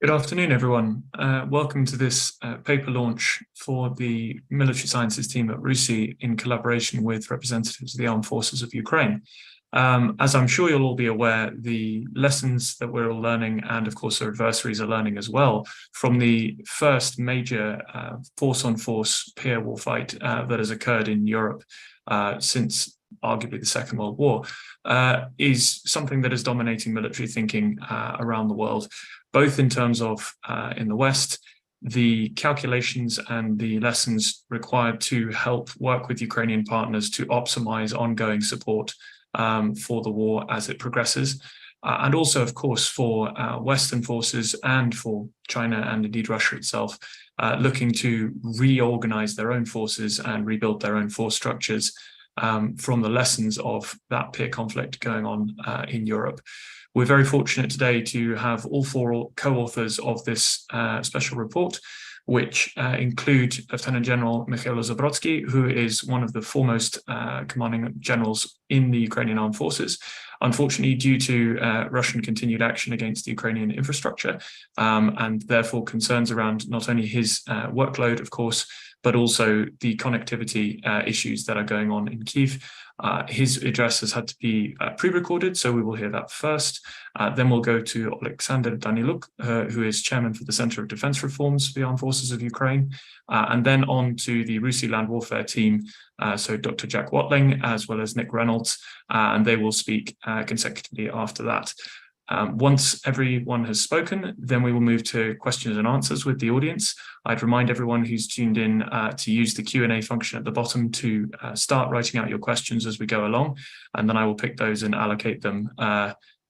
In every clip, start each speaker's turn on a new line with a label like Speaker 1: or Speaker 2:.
Speaker 1: Good afternoon, everyone. Welcome to this paper launch for the military sciences team at RUSI in collaboration with representatives of the armed forces of Ukraine. As I'm sure you'll all be aware, the lessons that we're all learning, and of course our adversaries are learning as well, from the first major force-on-force peer warfight that has occurred in Europe since arguably the Second World War, is something that is dominating military thinking around the world, both in terms of, in the West, the calculations and the lessons required to help work with Ukrainian partners to optimize ongoing support for the war as it progresses. And also, of course, for Western forces and for China and indeed Russia itself, looking to reorganize their own forces and rebuild their own force structures from the lessons of that peer conflict going on in Europe. We're very fortunate today to have all four co-authors of this special report, which include Lieutenant General Mikhailo Zabrodsky, who is one of the foremost commanding generals in the Ukrainian armed forces. Unfortunately, due to Russian continued action against the Ukrainian infrastructure, and therefore concerns around not only his workload, of course, but also the connectivity issues that are going on in Kyiv. His address has had to be pre-recorded, so we will hear that first. Then we'll go to Alexander Daniluk, who is chairman for the Center of Defense Reforms for the Armed Forces of Ukraine, and then on to the RUSI land warfare team, so Dr. Jack Watling, as well as Nick Reynolds, and they will speak consecutively after that. Once everyone has spoken, then we will move to questions and answers with the audience. I'd remind everyone who's tuned in to use the Q&A function at the bottom to start writing out your questions as we go along, and then I will pick those and allocate them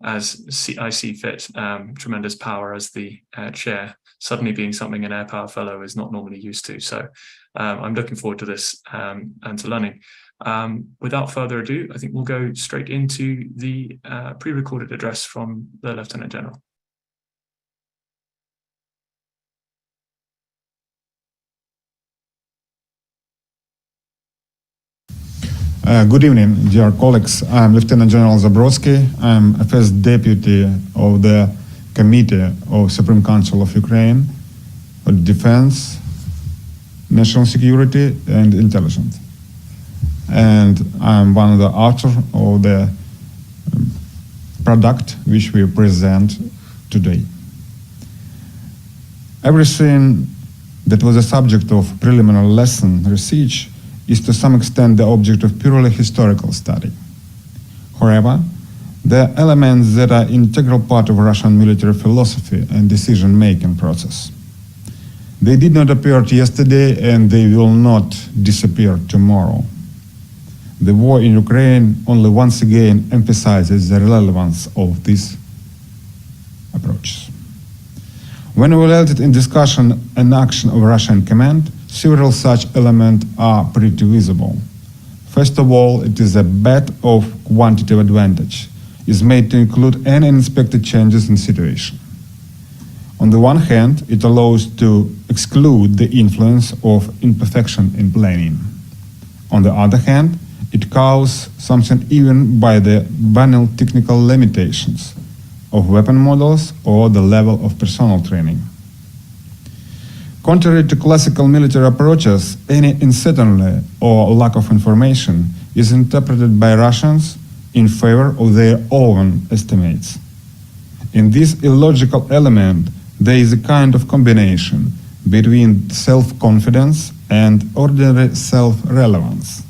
Speaker 1: as I see fit. Tremendous power as the chair, suddenly being something an air power fellow is not normally used to. So I'm looking forward to this and to learning. Without further ado, I think we'll go straight into the pre-recorded address from the Lieutenant General.
Speaker 2: Good evening, dear colleagues. I'm Lieutenant General Zabrodsky. I'm a first deputy of the Committee of Supreme Council of Ukraine for Defense, National Security and Intelligence. And I'm one of the authors of the product which we present today. Everything that was a subject of preliminary lesson research is to some extent the object of purely historical study. However, there are elements that are integral part of Russian military philosophy and decision-making process. They did not appear yesterday and they will not disappear tomorrow. The war in Ukraine only once again emphasizes the relevance of these approaches. When evaluated in discussion and action of Russian command, several such elements are pretty visible. First of all, it is a bet of quantitative advantage, is made to include any unexpected changes in situation. On the one hand, it allows to exclude the influence of imperfection in planning. On the other hand, it calls something even by the banal technical limitations of weapon models or the level of personnel training. Contrary to classical military approaches, any uncertainty or lack of information is interpreted by Russians in favor of their own estimates. In this illogical element, there is a kind of combination between self-confidence and ordinary self-relevance.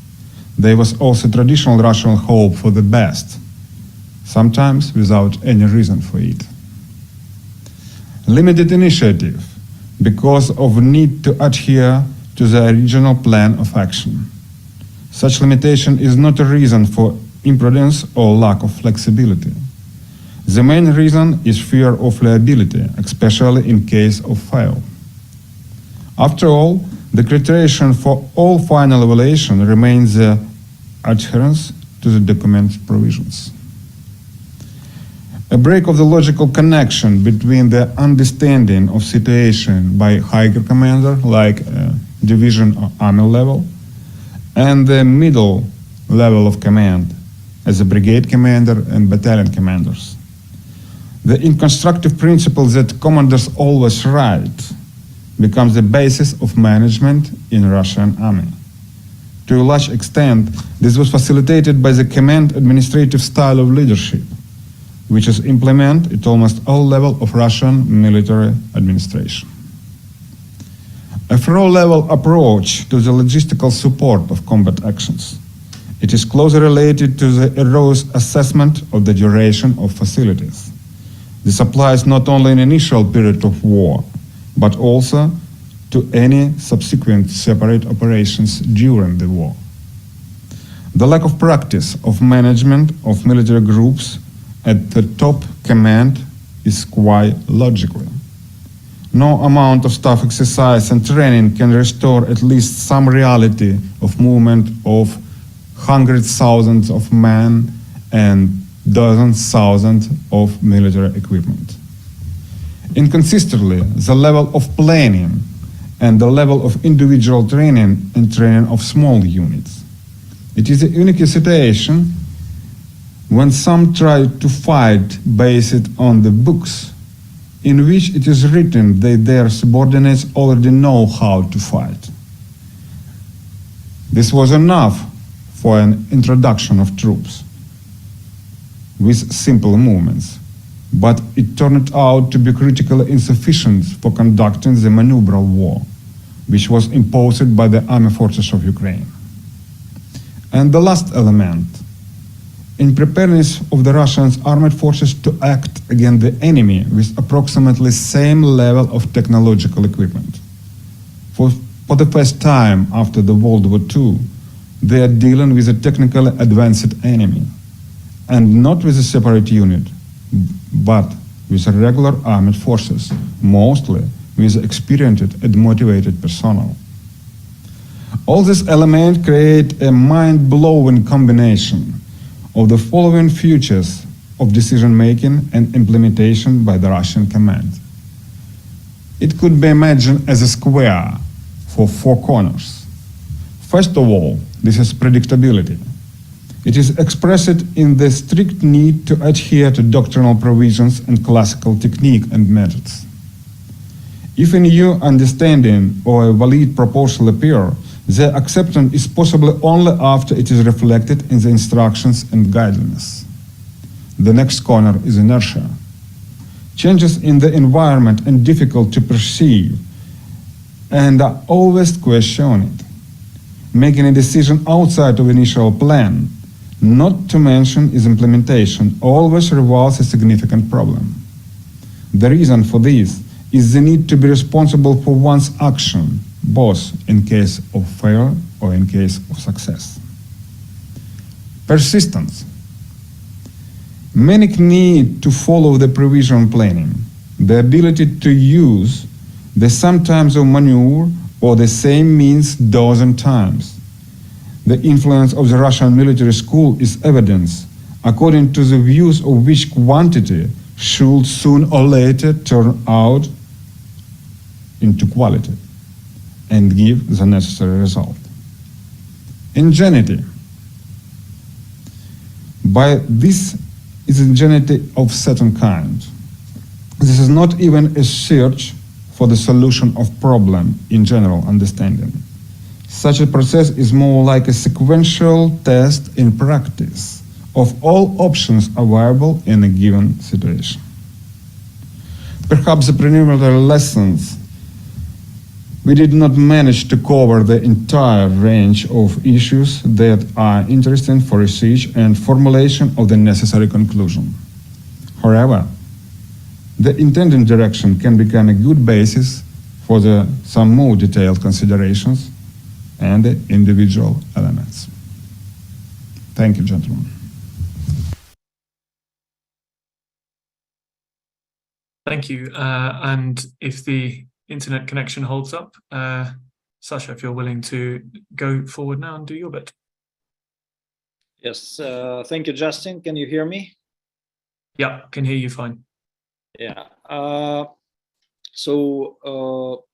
Speaker 2: There was also traditional Russian hope for the best, sometimes without any reason for it. Limited initiative, because of need to adhere to the original plan of action. Such limitation is not a reason for imprudence or lack of flexibility. The main reason is fear of liability, especially in case of fail. After all, the criterion for all final evaluation remains the adherence to the document provisions. A break of the logical connection between the understanding of situation by higher commander, like division or army level, and the middle level of command, as a brigade commander and battalion commanders. The inconstructive principle that commanders always right becomes the basis of management in Russian army. To a large extent, this was facilitated by the command administrative style of leadership, which is implemented at almost all levels of Russian military administration. A thorough-level approach to the logistical support of combat actions. It is closely related to the erroneous assessment of the duration of facilities. This applies not only in initial period of war, but also to any subsequent separate operations during the war. The lack of practice of management of military groups at the top command is quite logical. No amount of staff exercise and training can restore at least some reality of movement of hundreds of thousands of men and dozens of thousands of military equipment. Inconsistently, the level of planning and the level of individual training and training of small units. It is a unique situation when some try to fight based on the books in which it is written that their subordinates already know how to fight. This was enough for an introduction of troops with simple movements, but it turned out to be critically insufficient for conducting the maneuveral war, which was imposed by the army forces of Ukraine. And the last element, in preparedness of the Russian armed forces to act against the enemy with approximately same level of technological equipment. For the first time after the World War II, they are dealing with a technically advanced enemy, and not with a separate unit, but with regular armed forces, mostly with experienced and motivated personnel. All these elements create a mind-blowing combination of the following features of decision-making and implementation by the Russian command. It could be imagined as a square for four corners. First of all, this is predictability. It is expressed in the strict need to adhere to doctrinal provisions and classical technique and methods. If a new understanding or a valid proposal appear, their acceptance is possible only after it is reflected in the instructions and guidelines. The next corner is inertia. Changes in the environment are difficult to perceive and are always questioned. Making a decision outside of initial plan, not to mention its implementation, always reveals a significant problem. The reason for this is the need to be responsible for one's action, both in case of failure or in case of success. Persistence. Many need to follow the provision planning, the ability to use the same times of maneuver or the same means dozen times. The influence of the Russian military school is evidence, according to the views of which quantity should soon or later turn out into quality and give the necessary result. Ingenuity. By this is ingenuity of certain kind. This is not even a search for the solution of problem in general understanding. Such a process is more like a sequential test in practice of all options available in a given situation. Perhaps the preliminary lessons we did not manage to cover the entire range of issues that are interesting for research and formulation of the necessary conclusion. However, the intended direction can become a good basis for some more detailed considerations and the individual elements. Thank you, gentlemen.
Speaker 1: Thank you. And if the internet connection holds up, Sasha, if you're willing to go forward now and do your bit.
Speaker 3: Yes, thank you, Justin. Can you hear me?
Speaker 1: Yeah, can hear you fine.
Speaker 3: Yeah.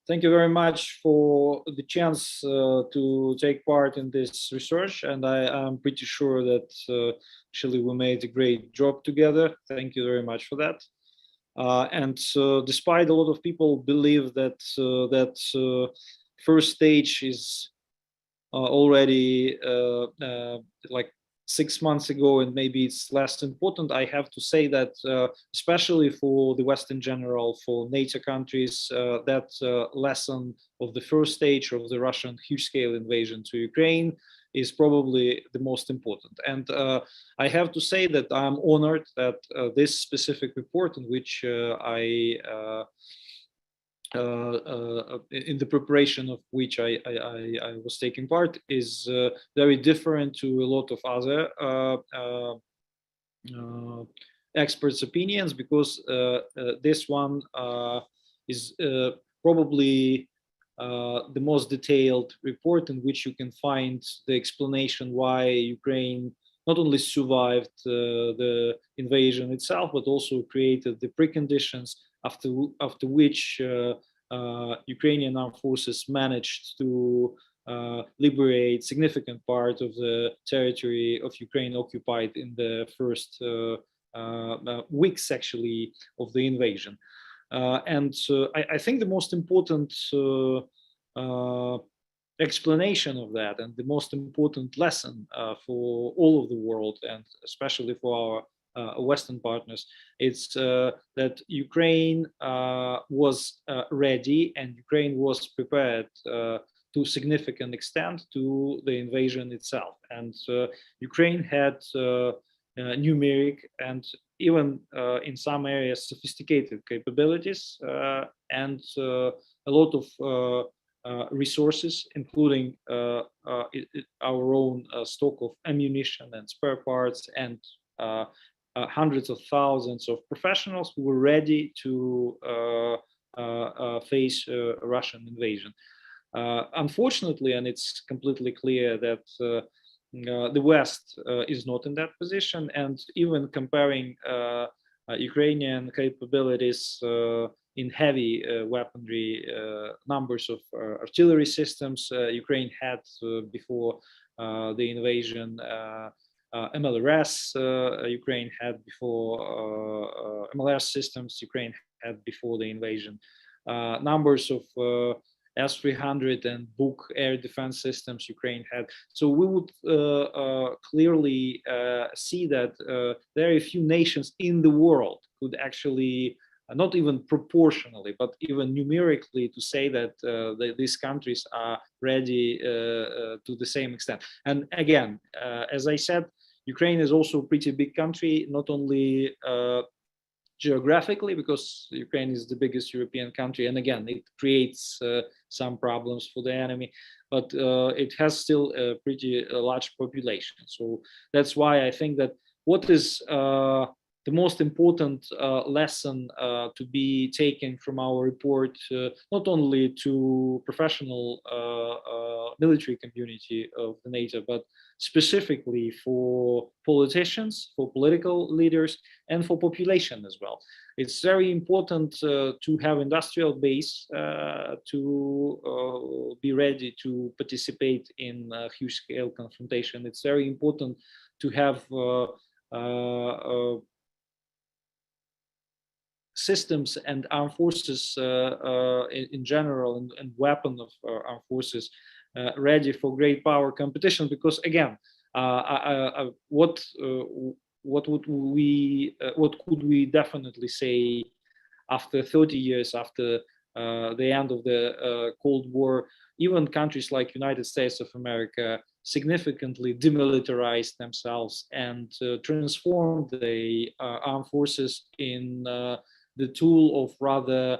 Speaker 3: Thank you very much for the chance to take part in this research, and I'm pretty sure that actually we made a great job together. Thank you very much for that. Despite a lot of people believe that first stage is already like 6 months ago, and maybe it's less important, I have to say that especially for the West in general, for NATO countries, that lesson of the first stage of the Russian huge-scale invasion to Ukraine is probably the most important. And I have to say that I'm honored that this specific report, in which in the preparation of which I was taking part, is very different to a lot of other experts' opinions, because this one is probably the most detailed report, in which you can find the explanation why Ukraine not only survived the invasion itself, but also created the preconditions after which Ukrainian armed forces managed to liberate significant part of the territory of Ukraine occupied in the first weeks, actually, of the invasion. I think the most important explanation of that, and the most important lesson for all of the world, and especially for our Western partners, it's that Ukraine was ready, and Ukraine was prepared to a significant extent to the invasion itself. And Ukraine had numeric and even in some areas sophisticated capabilities, and a lot of resources, including our own stock of ammunition and spare parts, and hundreds of thousands of professionals who were ready to face a Russian invasion. Unfortunately, and it's completely clear that the West is not in that position, and even comparing Ukrainian capabilities in heavy weaponry, numbers of artillery systems Ukraine had before the invasion, MLRS Ukraine had before, MLRS systems Ukraine had before the invasion, numbers of S-300 and Buk air defense systems Ukraine had. So we would clearly see that very few nations in the world could actually, not even proportionally, but even numerically, to say that these countries are ready to the same extent. And again, as I said, Ukraine is also a pretty big country, not only geographically, because Ukraine is the biggest European country, and again, it creates some problems for the enemy, but it has still a pretty large population. So that's why I think that what is the most important lesson to be taken from our report, not only to professional military community of the NATO, but specifically for politicians, for political leaders, and for population as well. It's very important to have industrial base to be ready to participate in huge-scale confrontation. It's very important to have systems and armed forces in general, and weapon of armed forces ready for great power competition, because again, what could we definitely say after 30 years after the end of the Cold War? Even countries like United States of America significantly demilitarized themselves and transformed the armed forces in the tool of rather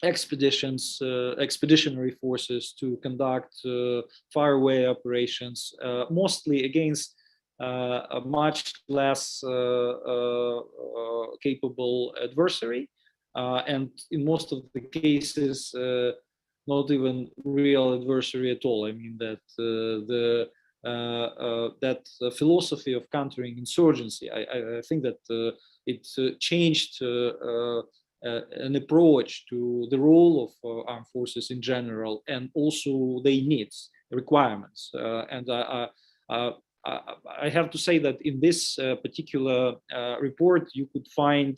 Speaker 3: expeditionary forces to conduct faraway operations, mostly against a much less capable adversary, and in most of the cases, not even real adversary at all. I mean that that philosophy of countering insurgency, I think that it changed an approach to the role of armed forces in general, and also their needs, requirements. And I have to say that in this particular report, you could find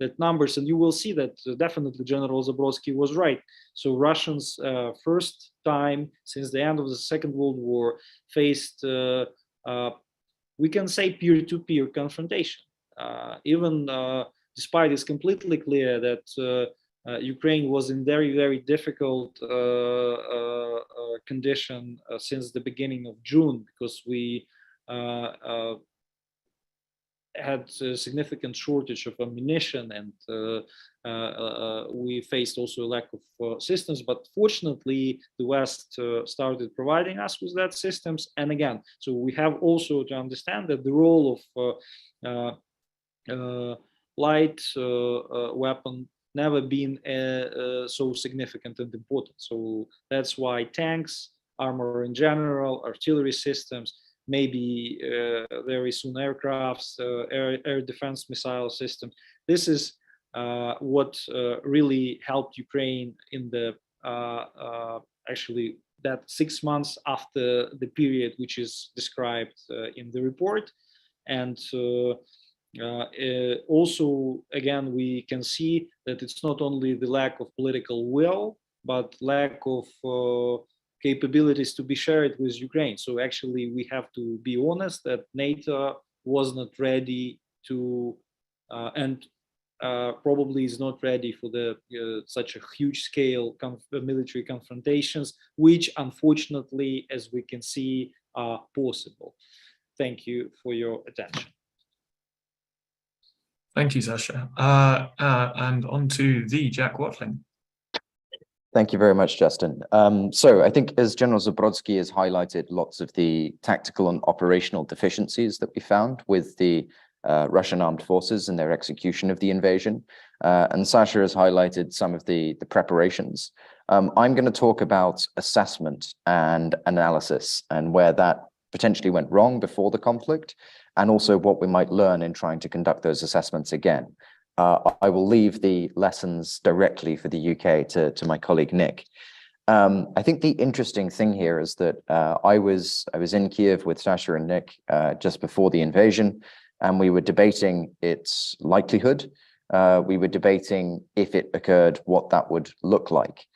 Speaker 3: that numbers, and you will see that definitely General Zabrodsky was right. So Russians, first time since the end of the Second World War, faced, we can say, peer-to-peer confrontation. Even despite it's completely clear that Ukraine was in very, very difficult condition since the beginning of June, because we had a significant shortage of ammunition, and we faced also a lack of systems. But fortunately, the West started providing us with that systems. And again, so we have also to understand that the role of light weapon never been so significant and important. So that's why tanks, armor in general, artillery systems, maybe very soon aircrafts, air defense missile systems. This is what really helped Ukraine in the actually that 6 months after the period which is described in the report. And also, again, we can see that it's not only the lack of political will, but lack of capabilities to be shared with Ukraine. So actually, we have to be honest that NATO was not ready to, and probably is not ready for the such a huge scale military confrontations, which unfortunately, as we can see, are possible. Thank you for your attention.
Speaker 1: Thank you, Sasha. And on to the Jack Watling.
Speaker 4: Thank you very much, Justin. So I think, as General Zabrodsky has highlighted, lots of the tactical and operational deficiencies that we found with the Russian armed forces and their execution of the invasion. And Sasha has highlighted some of the preparations. I'm going to talk about assessment and analysis and where that potentially went wrong before the conflict, and also what we might learn in trying to conduct those assessments again. I will leave the lessons directly for the UK to my colleague Nick. I think the interesting thing here is that I was in Kiev with Sasha and Nick just before the invasion, and we were debating its likelihood. We were debating, if it occurred, what that would look like.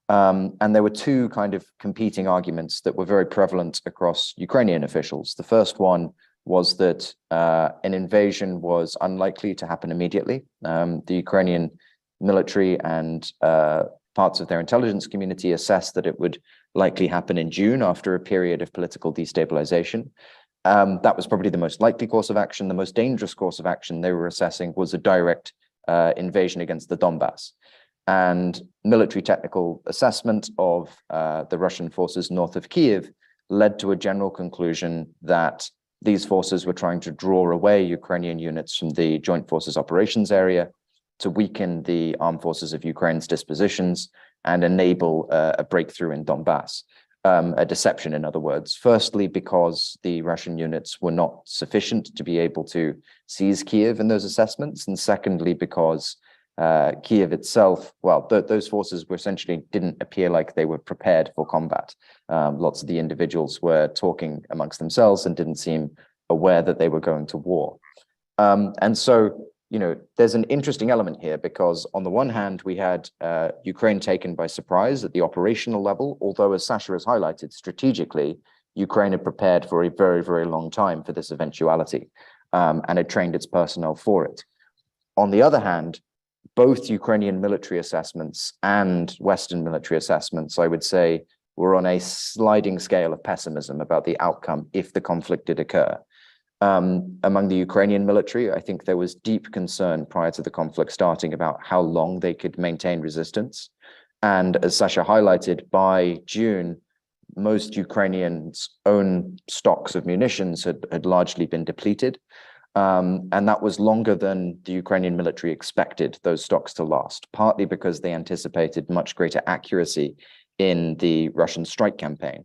Speaker 4: And there were two kind of competing arguments that were very prevalent across Ukrainian officials. The first one was that an invasion was unlikely to happen immediately. The Ukrainian military and parts of their intelligence community assessed that it would likely happen in June after a period of political destabilization. That was probably the most likely course of action. The most dangerous course of action they were assessing was a direct invasion against the Donbass. And military technical assessment of the Russian forces north of Kiev led to a general conclusion that these forces were trying to draw away Ukrainian units from the Joint Forces Operations area to weaken the armed forces of Ukraine's dispositions and enable a breakthrough in Donbass, a deception, in other words. Firstly, because the Russian units were not sufficient to be able to seize Kiev in those assessments, and secondly, because Kiev itself, well, those forces were essentially didn't appear like they were prepared for combat. Lots of the individuals were talking amongst themselves and didn't seem aware that they were going to war. And so, you know, there's an interesting element here, because on the one hand, we had Ukraine taken by surprise at the operational level, although, as Sasha has highlighted, strategically, Ukraine had prepared for a very, very long time for this eventuality and had trained its personnel for it. On the other hand, both Ukrainian military assessments and Western military assessments, I would say, were on a sliding scale of pessimism about the outcome if the conflict did occur. Among the Ukrainian military, I think there was deep concern prior to the conflict starting about how long they could maintain resistance. And as Sasha highlighted, by June, most Ukrainians' own stocks of munitions had largely been depleted. And that was longer than the Ukrainian military expected those stocks to last, partly because they anticipated much greater accuracy in the Russian strike campaign,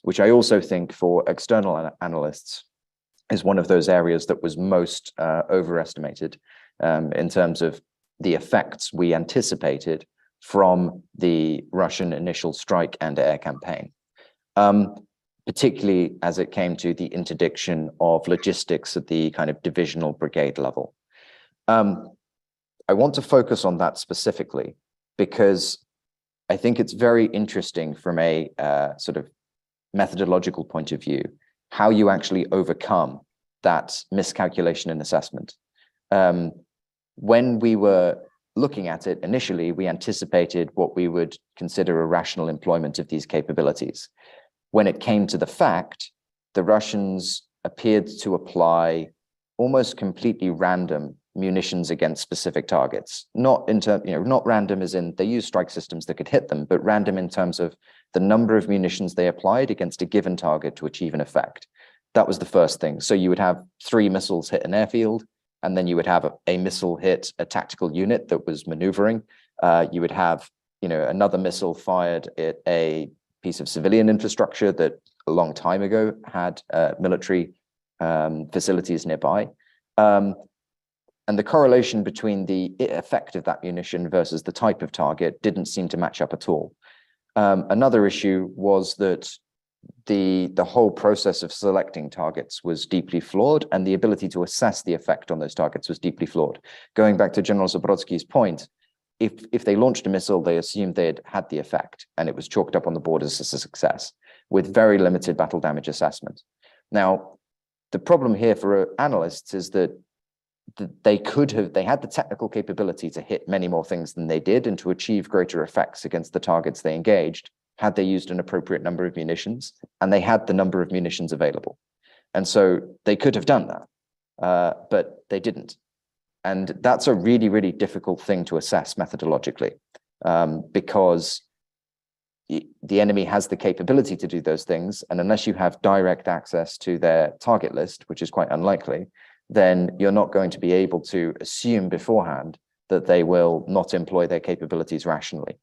Speaker 4: which I also think for external analysts is one of those areas that was most overestimated in terms of the effects we anticipated from the Russian initial strike and air campaign. particularly as it came to the interdiction of logistics at the kind of divisional brigade level. I want to focus on that specifically because I think it's very interesting from a sort of methodological point of view, how you actually overcome that miscalculation in assessment. When we were looking at it initially, we anticipated what we would consider a rational employment of these capabilities. When it came to the fact, the Russians appeared to apply almost completely random munitions against specific targets. Not random as in they use strike systems that could hit them, but random in terms of the number of munitions they applied against a given target to achieve an effect. That was the first thing. So you would have 3 missiles hit an airfield, and then you would have a missile hit a tactical unit that was maneuvering. You would have, another missile fired at a piece of civilian infrastructure that a long time ago had military facilities nearby. And the correlation between the effect of that munition versus the type of target didn't seem to match up at all. Another issue was that the whole process of selecting targets was deeply flawed, and the ability to assess the effect on those targets was deeply flawed. Going back to General Zabrodsky's point, if they launched a missile, they assumed they'd had the effect, and it was chalked up on the board as a success, with very limited battle damage assessment. Now, the problem here for analysts is that they had the technical capability to hit many more things than they did and to achieve greater effects against the targets they engaged, had they used an appropriate number of munitions, and they had the number of munitions available. And so they could have done that, but they didn't. And that's a really, really difficult thing to assess methodologically, because the enemy has the capability to do those things. And unless you have direct access to their target list, which is quite unlikely, then you're not going to be able to assume beforehand that they will not employ their capabilities rationally.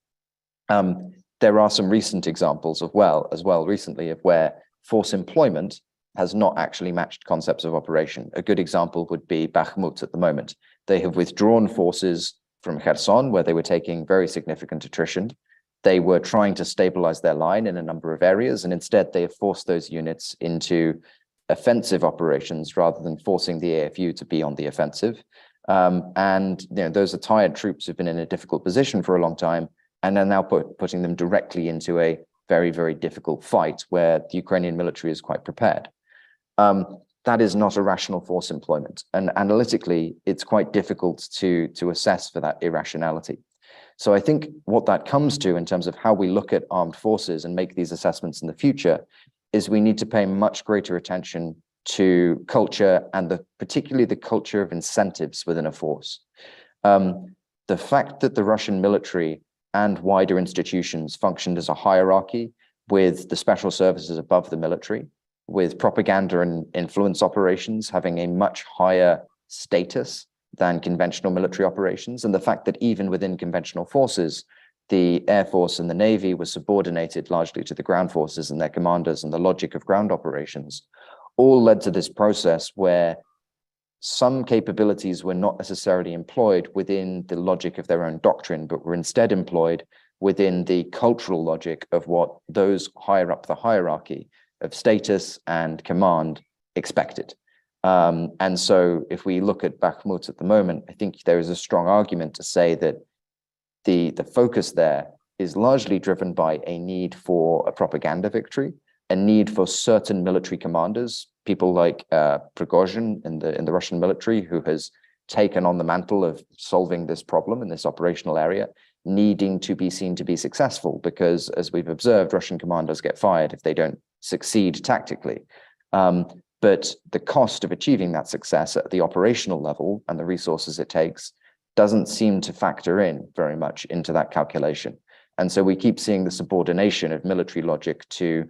Speaker 4: There are some recent examples as well recently of where force employment has not actually matched concepts of operation. A good example would be Bakhmut at the moment. They have withdrawn forces from Kherson, where they were taking very significant attrition. They were trying to stabilize their line in a number of areas, and instead they have forced those units into offensive operations rather than forcing the AFU to be on the offensive. And those are tired troops who've been in a difficult position for a long time, and are now putting them directly into a very, very difficult fight where the Ukrainian military is quite prepared. That is not a rational force employment. And analytically, it's quite difficult to assess for that irrationality. So I think what that comes to in terms of how we look at armed forces and make these assessments in the future is we need to pay much greater attention to culture and particularly the culture of incentives within a force. The fact that the Russian military and wider institutions functioned as a hierarchy with the special services above the military, with propaganda and influence operations having a much higher status than conventional military operations, and the fact that even within conventional forces, the Air Force and the Navy were subordinated largely to the ground forces and their commanders and the logic of ground operations, all led to this process where some capabilities were not necessarily employed within the logic of their own doctrine, but were instead employed within the cultural logic of what those higher up the hierarchy of status and command expected. And so if we look at Bakhmut at the moment, I think there is a strong argument to say that the focus there is largely driven by a need for a propaganda victory, a need for certain military commanders, people like Prigozhin in the Russian military, who has taken on the mantle of solving this problem in this operational area, needing to be seen to be successful, because as we've observed, Russian commanders get fired if they don't succeed tactically. But the cost of achieving that success at the operational level and the resources it takes doesn't seem to factor in very much into that calculation. And so we keep seeing the subordination of military logic to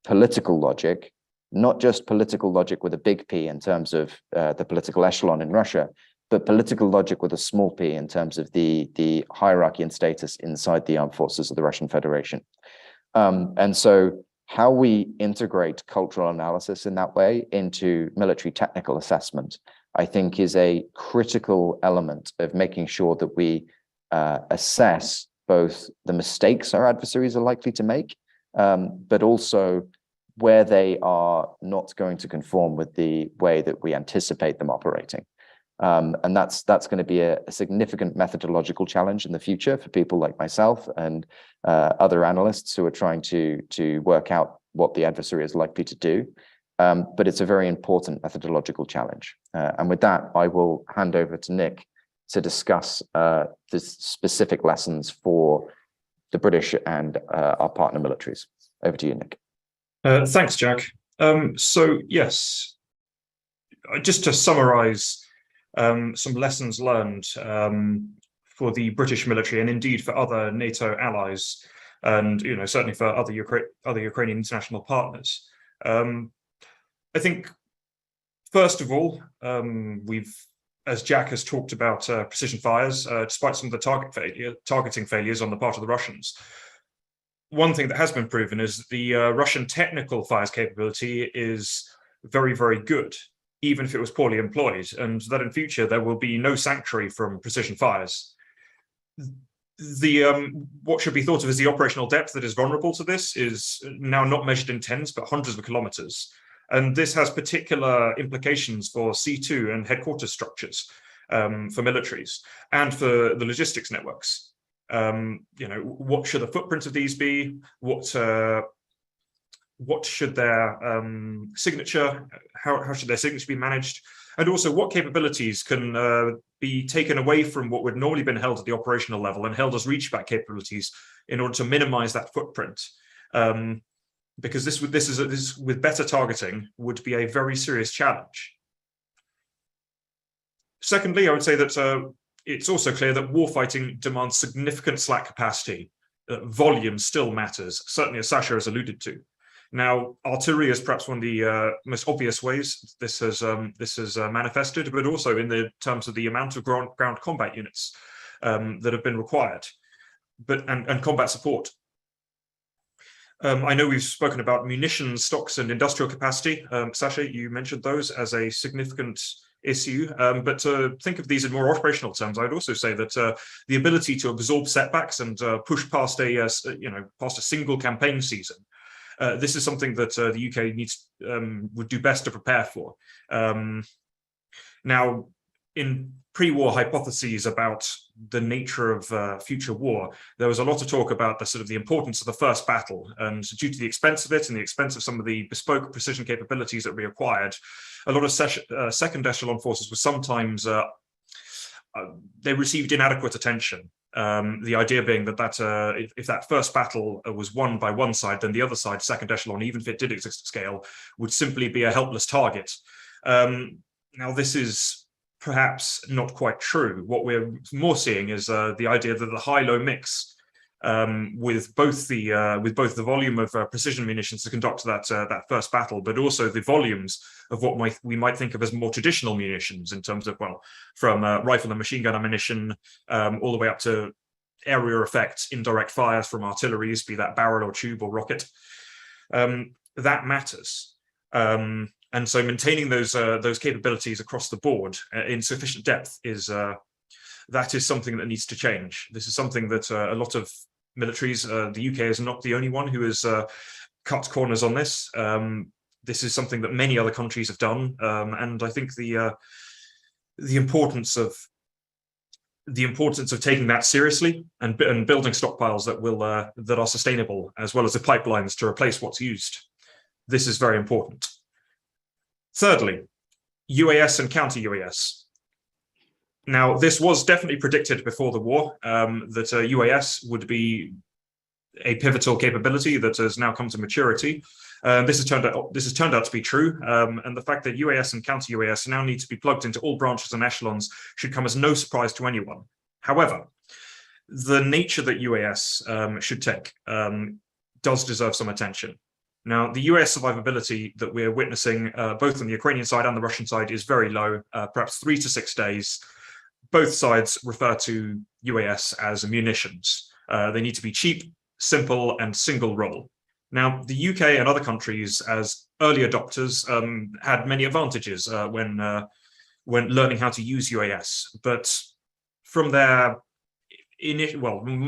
Speaker 4: political logic, not just political logic with a big P in terms of the political echelon in Russia, but political logic with a small p in terms of the hierarchy and status inside the armed forces of the Russian Federation. And so how we integrate cultural analysis in that way into military technical assessment, I think, is a critical element of making sure that we assess both the mistakes our adversaries are likely to make, but also where they are not going to conform with the way that we anticipate them operating. And that's going to be a significant methodological challenge in the future for people like myself and other analysts who are trying to work out what the adversary is likely to do. But it's a very important methodological challenge. And with that, I will hand over to Nick to discuss the specific lessons for the British and our partner militaries. Over to you, Nick.
Speaker 1: Thanks, Jack. So yes, just to summarize some lessons learned for the British military and indeed for other NATO allies, and certainly for other Ukrainian international partners. I think, first of all, as Jack has talked about precision fires, despite some of the targeting failures on the part of the Russians. One thing that has been proven is the Russian technical fires capability is very, very good, even if it was poorly employed, and that in future there will be no sanctuary from precision fires. What should be thought of as the operational depth that is vulnerable to this is now not measured in tens, but hundreds of kilometers. And this has particular implications for C2 and headquarters structures for militaries and for the logistics networks. What should the footprint of these be? What should their signature? How should their signature be managed? And also, what capabilities can be taken away from what would normally been held at the operational level and held as reach-back capabilities in order to minimize that footprint? Because this with better targeting would be a very serious challenge. Secondly, I would say that it's also clear that warfighting demands significant slack capacity. Volume still matters, certainly as Sasha has alluded to. Now, artillery is perhaps one of the most obvious ways this has manifested, but also in the terms of the amount of ground combat units that have been required, and combat support. I know we've spoken about munitions, stocks, and industrial capacity. Sasha, you mentioned those as a significant issue, but to think of these in more operational terms, I would also say that the ability to absorb setbacks and push past a single campaign season. This is something that the UK would do best to prepare for. Now, in pre-war hypotheses about the nature of future war, there was a lot of talk about the importance of the first battle, and due to the expense of it and the expense of some of the bespoke precision capabilities that we acquired, a lot of second echelon forces were sometimes they received inadequate attention. The idea being that if that first battle was won by one side, then the other side, second echelon, even if it did exist at scale, would simply be a helpless target. Now, this is perhaps not quite true. What we're more seeing is the idea that the high-low mix, with both the volume of precision munitions to conduct that first battle, but also the volumes of what we might think of as more traditional munitions in terms of, from rifle and machine gun ammunition all the way up to area effects, indirect fires from artilleries, be that barrel or tube or rocket. That matters. And so maintaining those capabilities across the board in sufficient depth is something that needs to change. This is something that a lot of militaries, the UK is not the only one who has cut corners on this. This is something that many other countries have done, and I think the importance of taking that seriously and building stockpiles that are sustainable, as well as the pipelines to replace what's used. This is very important. Thirdly, UAS and counter-UAS. Now, this was definitely predicted before the war, that UAS would be a pivotal capability that has now come to maturity. This has turned out to be true, and the fact that UAS and counter-UAS now need to be plugged into all branches and echelons should come as no surprise to anyone. However, the nature that UAS should take does deserve some attention. Now, the US survivability that we're witnessing, both on the Ukrainian side and the Russian side, is very low, perhaps 3 to 6 days. Both sides refer to UAS as munitions. They need to be cheap, simple, and single role. Now, the UK and other countries, as early adopters, had many advantages when learning how to use UAS. But from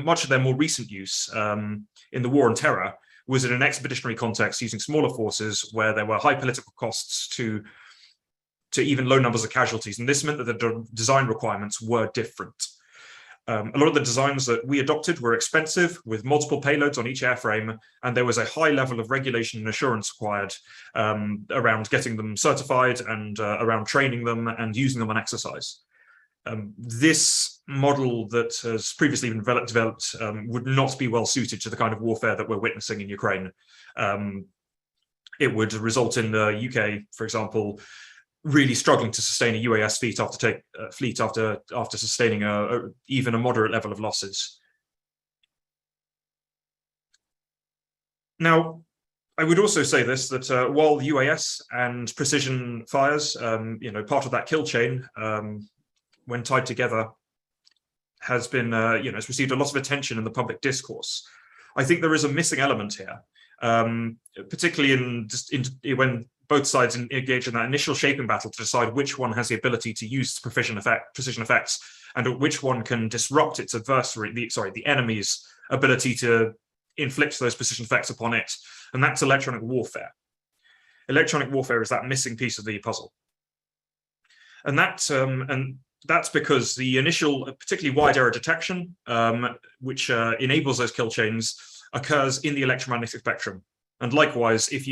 Speaker 1: much of their more recent use in the war on terror,
Speaker 5: was in an expeditionary context using smaller forces where there were high political costs to even low numbers of casualties. And this meant that the design requirements were different. A lot of the designs that we adopted were expensive, with multiple payloads on each airframe, and there was a high level of regulation and assurance required around getting them certified and around training them and using them on exercise. This model that has previously been developed would not be well suited to the kind of warfare that we're witnessing in Ukraine. It would result in the UK, for example, really struggling to sustain a UAS fleet after sustaining even a moderate level of losses. Now, I would also say this, that while UAS and precision fires, part of that kill chain, when tied together, has been, has received a lot of attention in the public discourse, I think there is a missing element here, particularly when both sides engage in that initial shaping battle to decide which one has the ability to use precision effects, and which one can disrupt its adversary, the enemy's ability to inflict those precision effects upon it. And that's electronic warfare. Electronic warfare is that missing piece of the puzzle. And that's because the initial, particularly wide area detection, which enables those kill chains, occurs in the electromagnetic spectrum. And likewise, if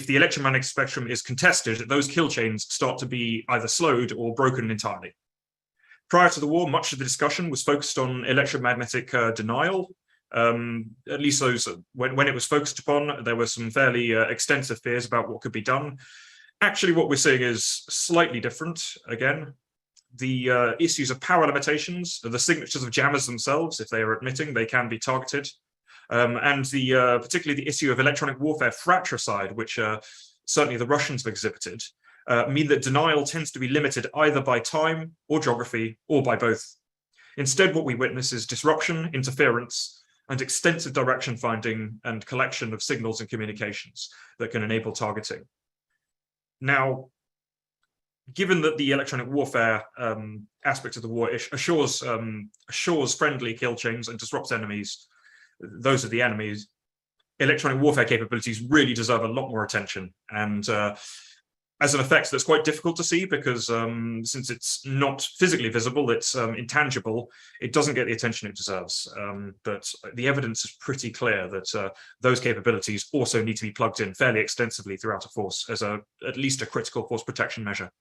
Speaker 5: the electromagnetic spectrum is contested, those kill chains start to be either slowed or broken entirely. Prior to the war, much of the discussion was focused on electromagnetic denial. At least those, when it was focused upon, there were some fairly extensive fears about what could be done. Actually, what we're seeing is slightly different. Again, the issues of power limitations, the signatures of jammers themselves, if they are admitting, they can be targeted. And particularly the issue of electronic warfare fratricide, which certainly the Russians have exhibited, mean that denial tends to be limited either by time or geography or by both. Instead, what we witness is disruption, interference, and extensive direction finding and collection of signals and communications that can enable targeting. Now, given that the electronic warfare aspect of the war assures friendly kill chains and disrupts enemies, those are the enemies, electronic warfare capabilities really deserve a lot more attention. And as an effect, that's quite difficult to see because since it's not physically visible, it's intangible, it doesn't get the attention it deserves. But the evidence is pretty clear that those capabilities also need to be plugged in fairly extensively throughout a force as at least a critical force protection measure.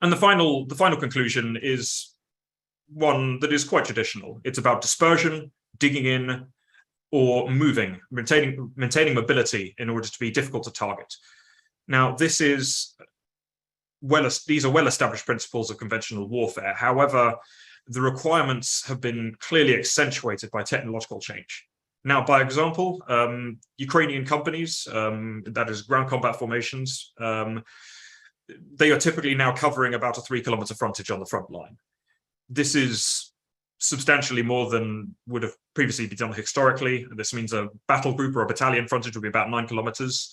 Speaker 5: And the final conclusion is one that is quite traditional. It's about dispersion, digging in, or moving, maintaining mobility in order to be difficult to target. Now, these are well-established principles of conventional warfare. However, the requirements have been clearly accentuated by technological change. Now, by example, Ukrainian companies, that is ground combat formations, they are typically now covering about a 3-kilometer frontage on the front line. This is substantially more than would have previously been done historically. This means a battle group or a battalion frontage would be about 9 kilometers.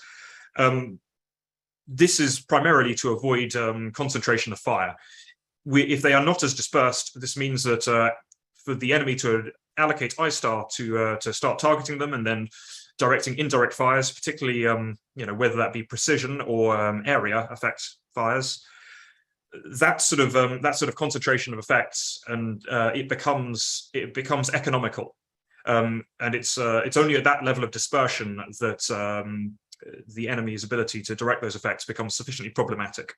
Speaker 5: This is primarily to avoid concentration of fire. If they are not as dispersed, this means that for the enemy to allocate ISTAR to start targeting them and then directing indirect fires, particularly whether that be precision or area effect fires, that sort of concentration of effects, and it becomes economical, and it's only at that level of dispersion that the enemy's ability to direct those effects becomes sufficiently problematic.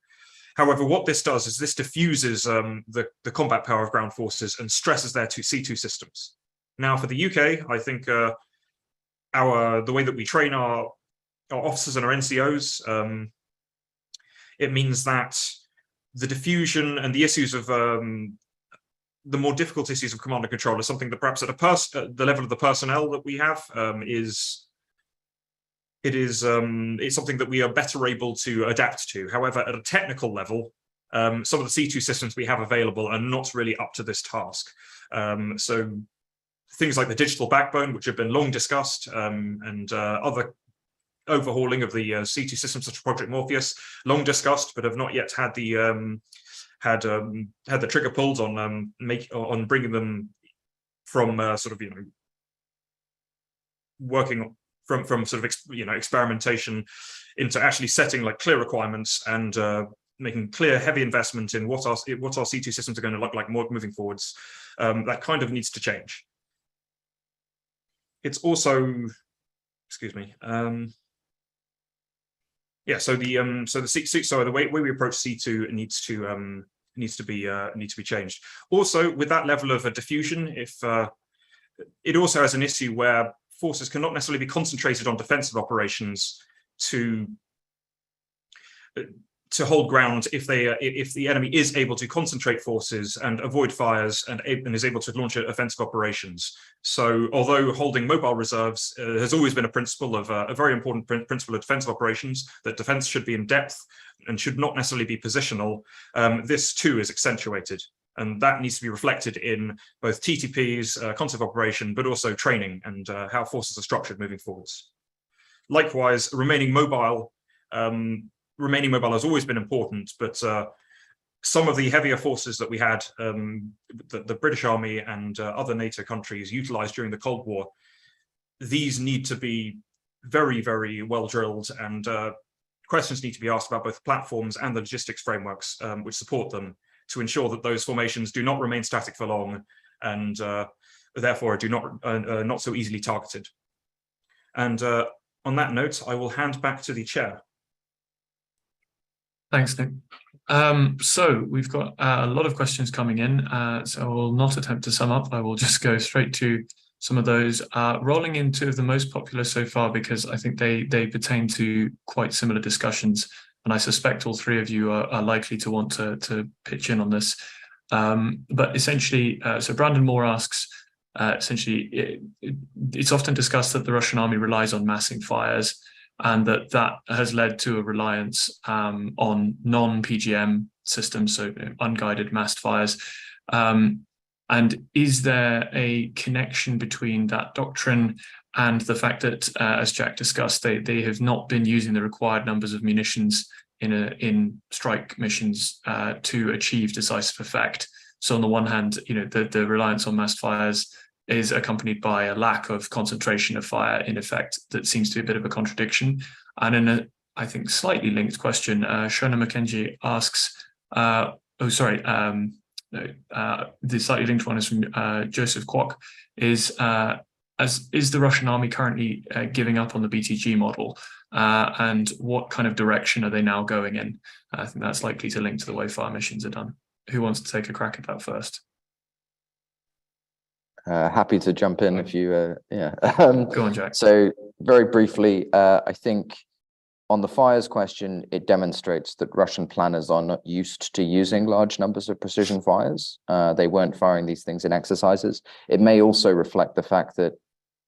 Speaker 5: However, what this does is this diffuses the combat power of ground forces and stresses their C2 systems. Now, for the UK, I think the way that we train our officers and our NCOs, it means that the diffusion and the issues of the more difficult issues of command and control is something that perhaps at the level of the personnel that we have it's something that we are better able to adapt to. However, at a technical level, some of the C2 systems we have available are not really up to this task. So things like the digital backbone, which have been long discussed, and other overhauling of the C2 systems such as Project Morpheus, long discussed, but have not yet had the trigger pulled on bringing them from working from sort of experimentation into actually setting like clear requirements and making clear heavy investment in what our C2 systems are going to look like moving forwards. That kind of needs to change. It's also, excuse me. Yeah, so the way we approach C2 needs to be changed. Also, with that level of diffusion, if it also has an issue where forces cannot necessarily be concentrated on defensive operations to hold ground if the enemy is able to concentrate forces and avoid fires and is able to launch offensive operations. So although holding mobile reserves has always been a principle of a very important principle of defensive operations, that defense should be in depth and should not necessarily be positional, this too is accentuated. And that needs to be reflected in both TTPs, concept of operation, but also training and how forces are structured moving forwards. Likewise, remaining mobile has always been important, but some of the heavier forces that we had, the British Army and other NATO countries utilized during the Cold War, these need to be very, very well drilled, and questions need to be asked about both platforms and the logistics frameworks which support them, to ensure that those formations do not remain static for long and therefore do not so easily targeted. And on that note, I will hand back to the chair.
Speaker 1: Thanks, Nick. So we've got a lot of questions coming in, so I will not attempt to sum up. I will just go straight to some of those, rolling into the most popular so far, because I think they pertain to quite similar discussions, and I suspect all three of you are likely to want to pitch in on this. But essentially, so Brandon Moore asks, essentially, it's often discussed that the Russian army relies on massing fires, and that has led to a reliance on non-PGM systems, so unguided massed fires. And is there a connection between that doctrine and the fact that, as Jack discussed, they have not been using the required numbers of munitions in strike missions to achieve decisive effect? So on the one hand, the reliance on massed fires is accompanied by a lack of concentration of fire in effect that seems to be a bit of a contradiction. And in a, I think, slightly linked question, Shona McKenzie asks, the slightly linked one is from Joseph Kwok, is the Russian army currently giving up on the BTG model? And what kind of direction are they now going in? I think that's likely to link to the way fire missions are done. Who wants to take a crack at that first?
Speaker 4: Happy to jump in if you, yeah.
Speaker 1: Go on, Jack.
Speaker 4: So very briefly, I think on the fires question, it demonstrates that Russian planners are not used to using large numbers of precision fires. They weren't firing these things in exercises. It may also reflect the fact that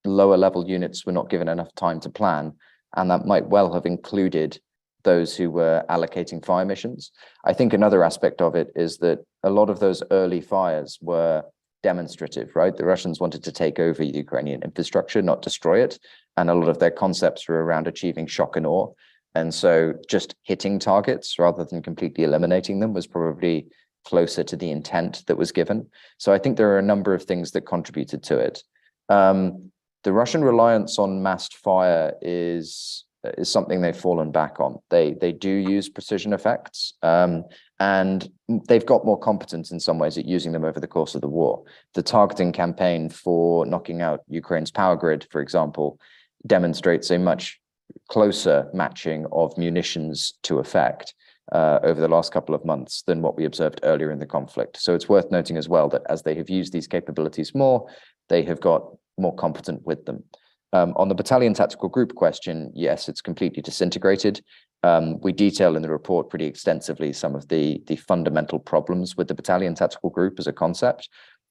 Speaker 4: lower level units were not given enough time to plan, and that might well have included those who were allocating fire missions. I think another aspect of it is that a lot of those early fires were demonstrative, right? The Russians wanted to take over Ukrainian infrastructure, not destroy it. And a lot of their concepts were around achieving shock and awe. And so just hitting targets rather than completely eliminating them was probably closer to the intent that was given. So I think there are a number of things that contributed to it. The Russian reliance on massed fire is something they've fallen back on. They do use precision effects, and they've got more competence in some ways at using them over the course of the war. The targeting campaign for knocking out Ukraine's power grid, for example, demonstrates a much closer matching of munitions to effect over the last couple of months than what we observed earlier in the conflict. So it's worth noting as well that as they have used these capabilities more, they have got more competent with them. On the battalion tactical group question, yes, it's completely disintegrated. We detail in the report pretty extensively some of the fundamental problems with the battalion tactical group as a concept.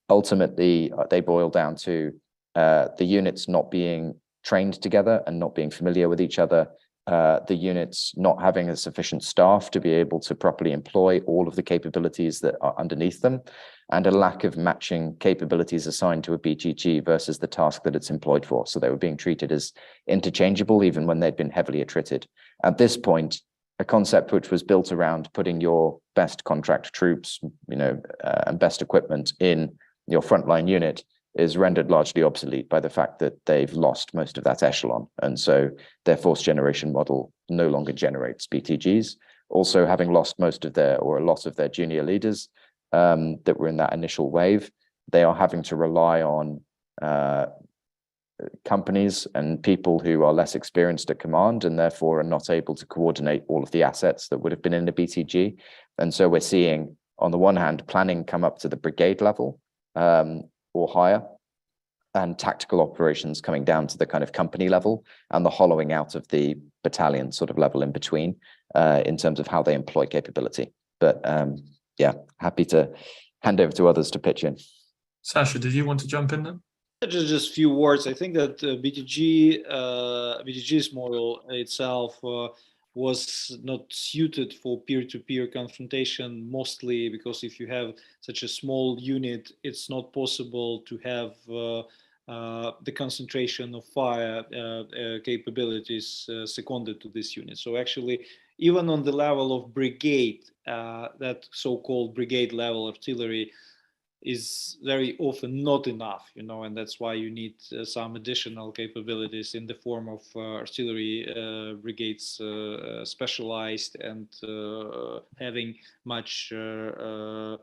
Speaker 4: Ultimately, they boil down to the units not being trained together and not being familiar with each other, the units not having a sufficient staff to be able to properly employ all of the capabilities that are underneath them, and a lack of matching capabilities assigned to a BGG versus the task that it's employed for. So they were being treated as interchangeable even when they'd been heavily attrited. At this point, a concept which was built around putting your best contract troops, and best equipment in your frontline unit is rendered largely obsolete by the fact that they've lost most of that echelon. And so their fourth generation model no longer generates BTGs. Also, having lost most of their, or a lot of their junior leaders that were in that initial wave, they are having to rely on companies and people who are less experienced at command and therefore are not able to coordinate all of the assets that would have been in the BTG. And so we're seeing, on the one hand, planning come up to the brigade level or higher, and tactical operations coming down to the kind of company level, and the hollowing out of the battalion sort of level in between in terms of how they employ capability. But yeah, happy to hand over to others to pitch in.
Speaker 1: Sasha, did you want to jump in then?
Speaker 3: Just a few words. I think that BTG's model itself was not suited for peer-to-peer confrontation, mostly because if you have such a small unit, it's not possible to have the concentration of fire capabilities seconded to this unit. So actually, even on the level of brigade, that so-called brigade level artillery is very often not enough, and that's why you need some additional capabilities in the form of artillery brigades, specialized and having much bigger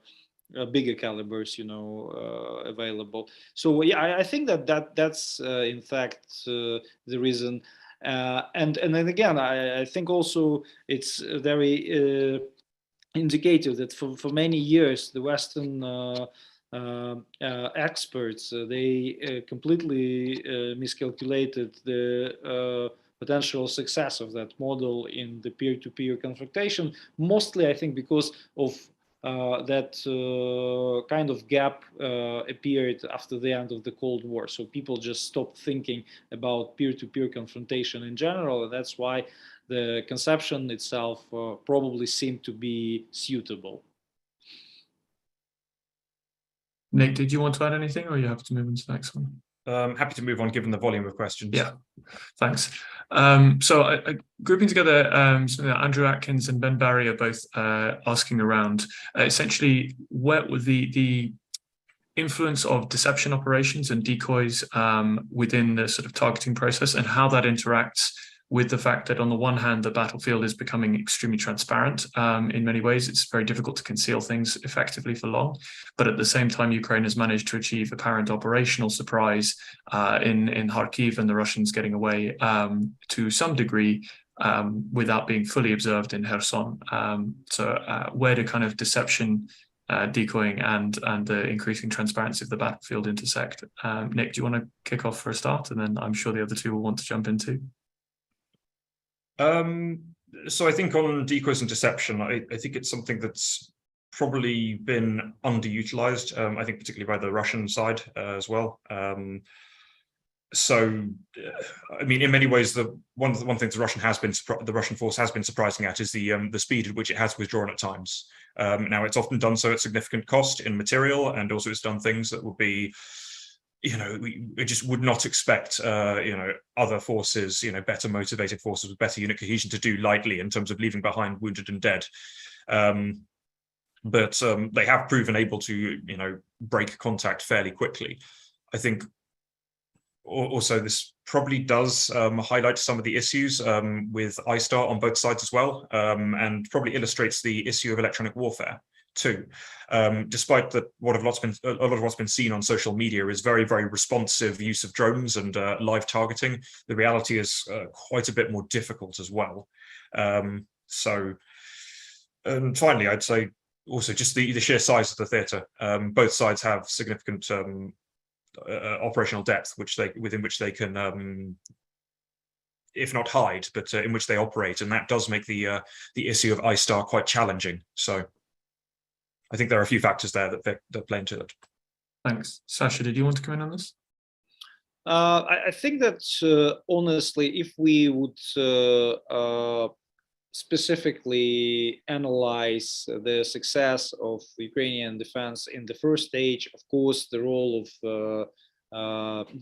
Speaker 3: calibers, available. So yeah, I think that's in fact the reason. And then again, I think also it's very indicative that for many years the Western experts they completely miscalculated the potential success of that model in the peer-to-peer confrontation. Mostly, I think, because of that kind of gap appeared after the end of the Cold War. So people just stopped thinking about peer-to-peer confrontation in general, and that's why the conception itself probably seemed to be suitable.
Speaker 1: Nick, did you want to add anything, or are you happy to move on to the next one?
Speaker 5: Happy to move on given the volume of questions.
Speaker 1: Yeah, thanks. So grouping together, Andrew Atkins and Ben Barry are both asking around essentially what would the influence of deception operations and decoys within the sort of targeting process, and how that interacts with the fact that on the one hand, the battlefield is becoming extremely transparent in many ways. It's very difficult to conceal things effectively for long. But at the same time, Ukraine has managed to achieve apparent operational surprise in Kharkiv, and the Russians getting away to some degree without being fully observed in Kherson. So where do kind of deception, decoying and the increasing transparency of the battlefield intersect? Nick, do you want to kick off for a start? And then I'm sure the other two will want to jump in too.
Speaker 5: So I think on decoys and deception, I think it's something that's probably been underutilized, I think particularly by the Russian side as well. So, I mean, in many ways, the one thing the Russian force has been surprising at is the speed at which it has withdrawn at times. Now, it's often done so at significant cost in material, and also it's done things that would be, we just would not expect, other forces, better motivated forces with better unit cohesion to do lightly in terms of leaving behind wounded and dead. But they have proven able to, break contact fairly quickly. I think also this probably does highlight some of the issues with ISTAR on both sides as well, and probably illustrates the issue of electronic warfare too. Despite that, a lot of what's been seen on social media is very, very responsive use of drones and live targeting. The reality is quite a bit more difficult as well. And finally, I'd say also just the sheer size of the theatre. Both sides have significant operational depth, within which they can, if not hide, but in which they operate, and that does make the issue of ISTAR quite challenging. So I think there are a few factors there that play into it.
Speaker 1: Thanks. Sasha, did you want to come in on this?
Speaker 3: I think that honestly, if we would specifically analyze the success of Ukrainian defense in the first stage, of course, the role of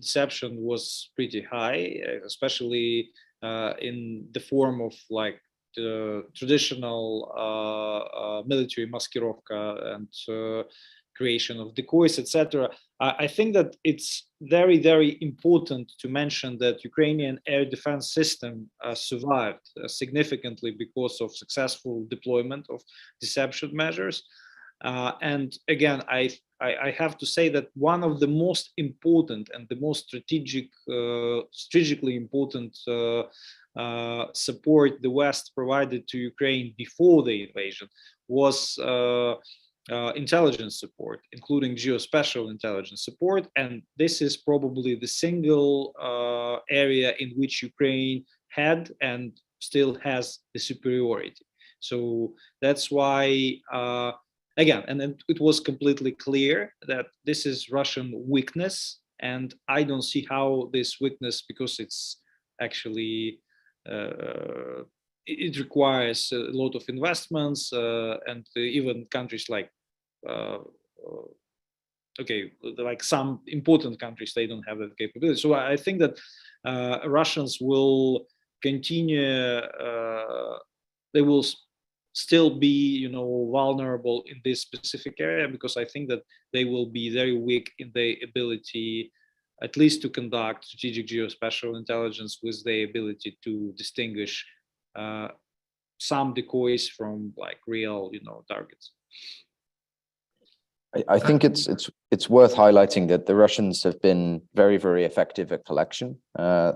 Speaker 3: deception was pretty high, especially in the form of like traditional military maskirovka and creation of decoys, etc. I think that it's very, very important to mention that Ukrainian air defense system survived significantly because of successful deployment of deception measures. And again, I have to say that one of the most important and the most strategically important support the West provided to Ukraine before the invasion was intelligence support, including geospatial intelligence support. And this is probably the single area in which Ukraine had and still has the superiority. So that's why, again, and it was completely clear that this is Russian weakness. And I don't see how this weakness, because it's actually, it requires a lot of investments, and even countries like, like some important countries, they don't have that capability. So I think that Russians will continue, they will still be, vulnerable in this specific area, because I think that they will be very weak in their ability, at least to conduct strategic geospatial intelligence, with the ability to distinguish some decoys from like real, targets.
Speaker 4: I think it's worth highlighting that the Russians have been very, very effective at collection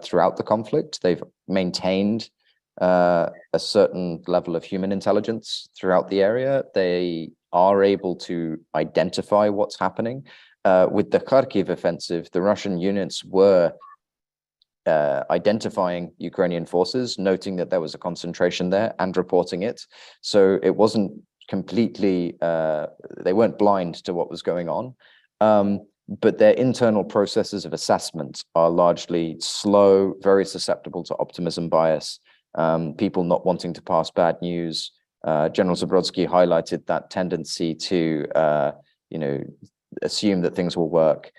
Speaker 4: throughout the conflict. They've maintained a certain level of human intelligence throughout the area. They are able to identify what's happening. With the Kharkiv offensive, the Russian units were identifying Ukrainian forces, noting that there was a concentration there and reporting it. So it wasn't completely, they weren't blind to what was going on. But their internal processes of assessment are largely slow, very susceptible to optimism bias, people not wanting to pass bad news. General Zabrodsky highlighted that tendency to, assume that things will work.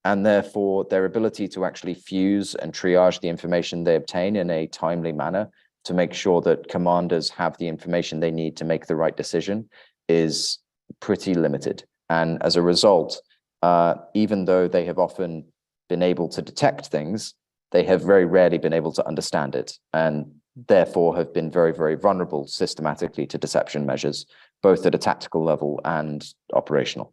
Speaker 4: And therefore, their ability to actually fuse and triage the information they obtain in a timely manner to make sure that commanders have the information they need to make the right decision is pretty limited. And as a result, even though they have often been able to detect things, they have very rarely been able to understand it, and therefore have been very, very vulnerable systematically to deception measures, both at a tactical level and operational.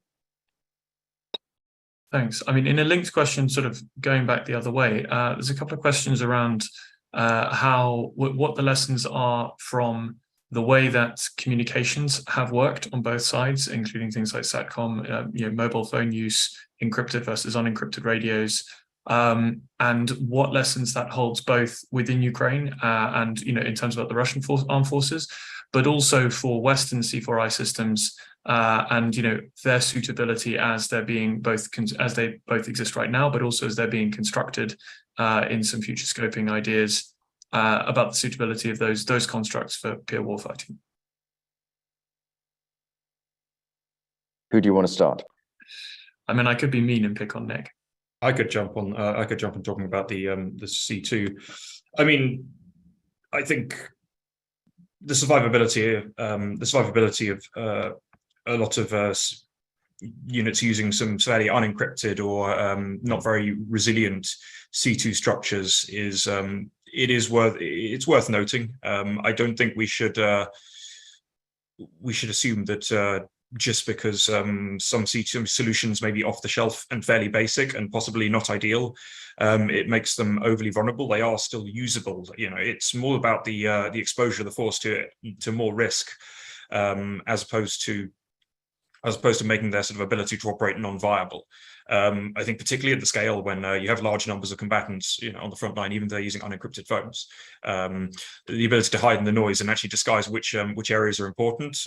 Speaker 1: Thanks. I mean, in a linked question, sort of going back the other way, there's a couple of questions around what the lessons are from the way that communications have worked on both sides, including things like SATCOM, mobile phone use, encrypted versus unencrypted radios, and what lessons that holds both within Ukraine and in terms of the Russian armed forces, but also for Western C4I systems and their suitability as they're being as they both exist right now, but also as they're being constructed in some future scoping ideas about the suitability of those constructs for peer warfighting.
Speaker 4: Who do you want to start?
Speaker 1: I mean, I could be mean and pick on Nick.
Speaker 5: I could jump on talking about the C2. I mean, I think the survivability of a lot of units using some fairly unencrypted or not very resilient C2 structures is it's worth noting. I don't think we should assume that just because some C2 solutions may be off the shelf and fairly basic and possibly not ideal, it makes them overly vulnerable. They are still usable. It's more about the exposure of the force to more risk, as opposed to making their sort of ability to operate non-viable. I think particularly at the scale when you have large numbers of combatants, on the front line, even though they're using unencrypted phones, the ability to hide in the noise and actually disguise which areas are important,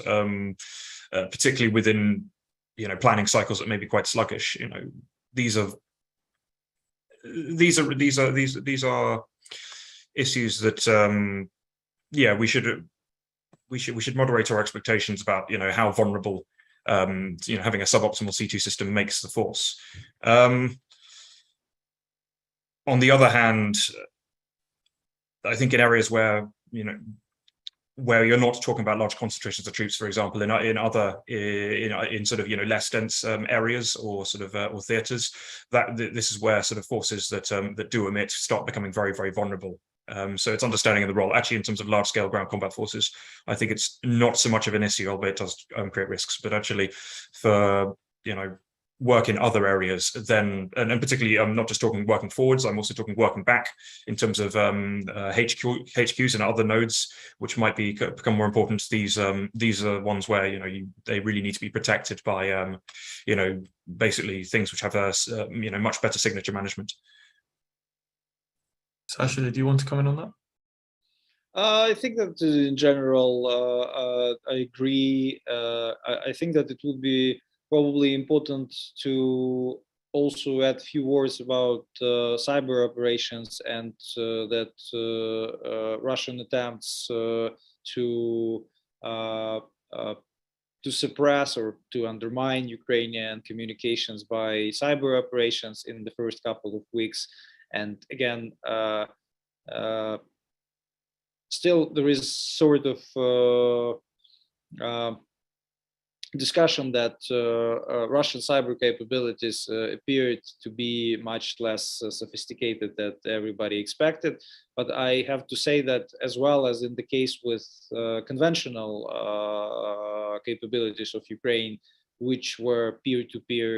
Speaker 5: particularly within planning cycles that may be quite sluggish. These are issues that we should moderate our expectations about how vulnerable having a suboptimal C2 system makes the force. On the other hand, I think in areas where where you're not talking about large concentrations of troops, for example, in sort of less dense areas or sort of or theatres. This is where sort of forces that do emit start becoming very, very vulnerable. So it's understanding of the role. Actually, in terms of large-scale ground combat forces, I think it's not so much of an issue, albeit it does create risks. But actually, for work in other areas, then, and particularly, I'm not just talking working forwards, I'm also talking working back in terms of HQs and other nodes, which might become more important. These are ones where they really need to be protected by basically things which have a much better signature management.
Speaker 1: Sasha, do you want to comment on that?
Speaker 3: I think that in general, I agree. I think that it would be probably important to also add a few words about cyber operations and that Russian attempts to suppress or to undermine Ukrainian communications by cyber operations in the first couple of weeks. And again, still there is sort of discussion that Russian cyber capabilities appeared to be much less sophisticated than everybody expected. But I have to say that, as well as in the case with conventional capabilities of Ukraine, which were peer-to-peer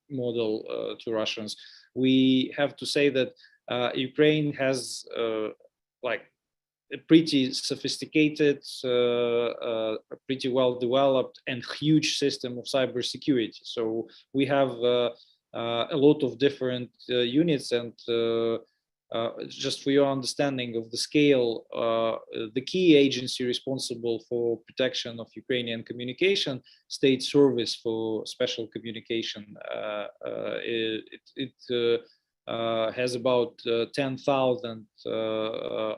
Speaker 3: model to Russians, we have to say that Ukraine has like a pretty sophisticated, pretty well developed and huge system of cybersecurity. So we have a lot of different units, and just for your understanding of the scale, the key agency responsible for protection of Ukrainian communication, State Service for Special Communication, has about 10,000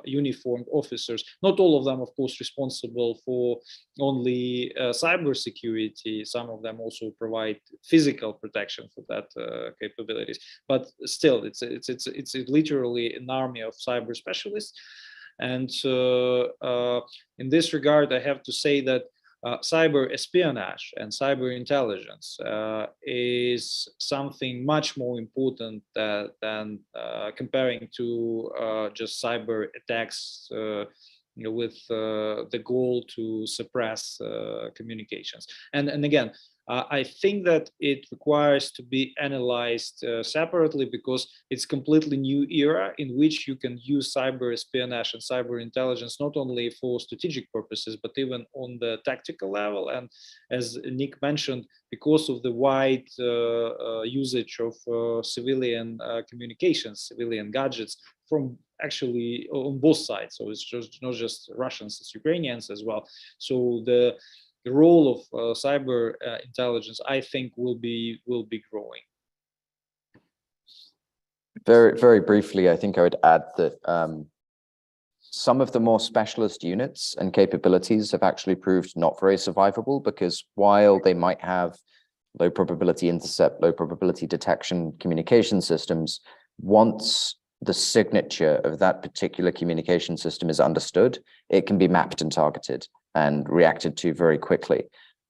Speaker 3: uniformed officers. Not all of them, of course, responsible for only cyber security. Some of them also provide physical protection for that capabilities. But still, it's literally an army of cyber specialists. And in this regard, I have to say that cyber espionage and cyber intelligence is something much more important than comparing to just cyber attacks with the goal to suppress communications. And again, I think that it requires to be analyzed separately, because it's completely new era in which you can use cyber espionage and cyber intelligence not only for strategic purposes, but even on the tactical level. And as Nick mentioned, because of the wide usage of civilian communications, civilian gadgets from actually on both sides. So it's just not just Russians, it's Ukrainians as well. So the role of cyber intelligence, I think, will be growing.
Speaker 4: Very, very briefly, I think I would add that some of the more specialist units and capabilities have actually proved not very survivable, because while they might have low probability intercept, low probability detection communication systems, once the signature of that particular communication system is understood, it can be mapped and targeted and reacted to very quickly.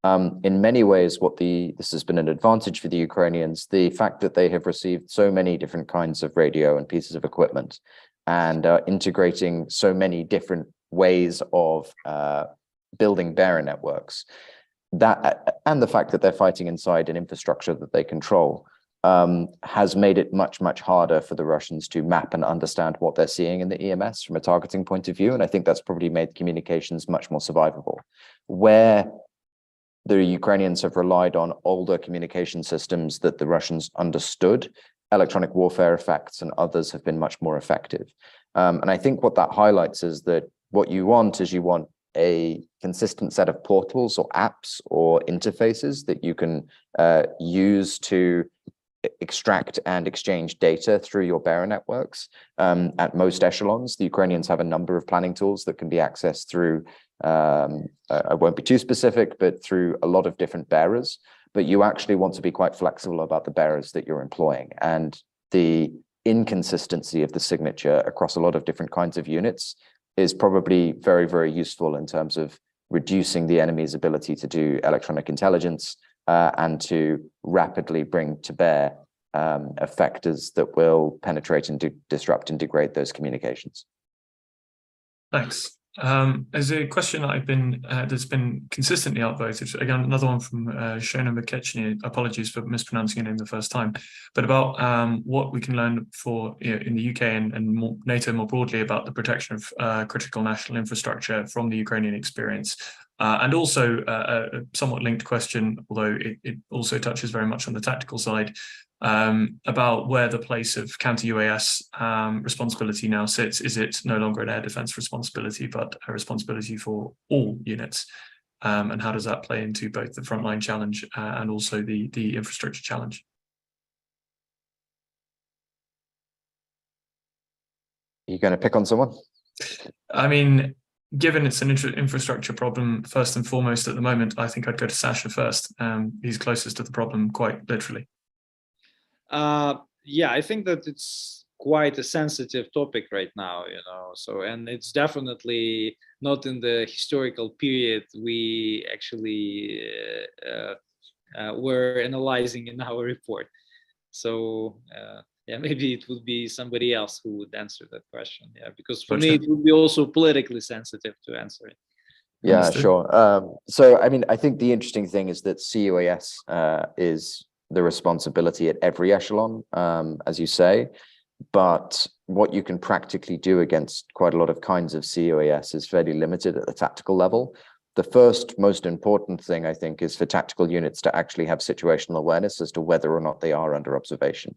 Speaker 4: In many ways, this has been an advantage for the Ukrainians, the fact that they have received so many different kinds of radio and pieces of equipment, and integrating so many different ways of building bearer networks. That, and the fact that they're fighting inside an infrastructure that they control, has made it much, much harder for the Russians to map and understand what they're seeing in the EMS from a targeting point of view. And I think that's probably made communications much more survivable. Where the Ukrainians have relied on older communication systems that the Russians understood, electronic warfare effects and others have been much more effective. And I think what that highlights is that what you want is a consistent set of portals or apps or interfaces that you can use to extract and exchange data through your bearer networks. At most echelons, the Ukrainians have a number of planning tools that can be accessed through, I won't be too specific, but through a lot of different bearers. But you actually want to be quite flexible about the bearers that you're employing. And the inconsistency of the signature across a lot of different kinds of units is probably very, very useful in terms of reducing the enemy's ability to do electronic intelligence and to rapidly bring to bear effectors that will penetrate and disrupt and degrade those communications.
Speaker 1: Thanks. There's a question that's been consistently outvoted. Again, another one from Shona McKechnie. Apologies for mispronouncing your name the first time, but about what we can learn in the UK and NATO more broadly about the protection of critical national infrastructure from the Ukrainian experience. And also a somewhat linked question, although it also touches very much on the tactical side, about where the place of counter-UAS responsibility now sits. Is it no longer an air defense responsibility, but a responsibility for all units? And how does that play into both the frontline challenge and also the infrastructure challenge?
Speaker 4: Are you going to pick on someone?
Speaker 1: I mean, given it's an infrastructure problem, first and foremost at the moment, I think I'd go to Sasha first. He's closest to the problem, quite literally.
Speaker 3: Yeah, I think that it's quite a sensitive topic right now, and it's definitely not in the historical period we actually were analyzing in our report. So yeah, maybe it would be somebody else who would answer that question. Yeah, because for me, it would be also politically sensitive to answer it.
Speaker 4: Yeah, sure. So, I mean, I think the interesting thing is that CUAS is the responsibility at every echelon, as you say, but what you can practically do against quite a lot of kinds of CUAS is fairly limited at the tactical level. The first most important thing, I think, is for tactical units to actually have situational awareness as to whether or not they are under observation,